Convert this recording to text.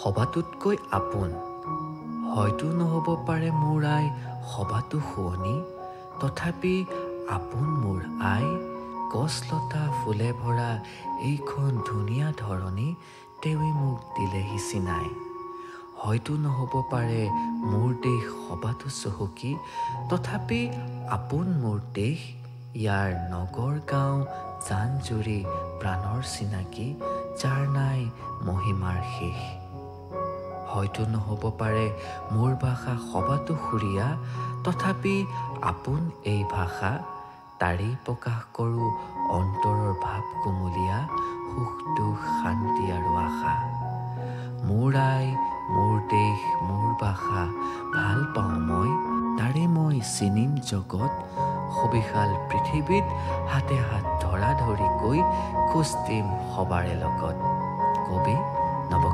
সবাতোতকৈ আপোন হয়তো নহ'ব পাৰে মোৰ আই সবাতো শুৱনি, তথাপি আপোন মোৰ আই। গছলতা ফুলে ভৰা এইখন ধুনীয়া ধৰণী, তেৱে মোক দিলেহি চিনাই। হয়তো নহ'ব পাৰে মোৰ দেশ সবাতো চহকী, তথাপি আপোন মোৰ দেশ। ইয়াৰ নগৰ গাঁও জান জুৰি প্ৰাণৰ চিনাকি, যাৰ নাই মহিমাৰ শেষ। হয়তো নহ'ব পাৰে মোৰ ভাষা সবাতো সুৰীয়া, তথাপি আপোন এই ভাষা। তাৰেই প্ৰকাশ কৰোঁ অন্তৰৰ ভাৱ কুমলীয়া, সুখ দুখ শান্তি আৰু আশা। মোৰ আই মোৰ দেশ মোৰ ভাষা ভাল পাওঁ মই, তাৰে মই চিনিম জগত। সবিশাল পৃথিৱীত হাতে হাত ধৰা ধৰিকৈ খোজ দিম সবাৰে লগত। কবি নৱ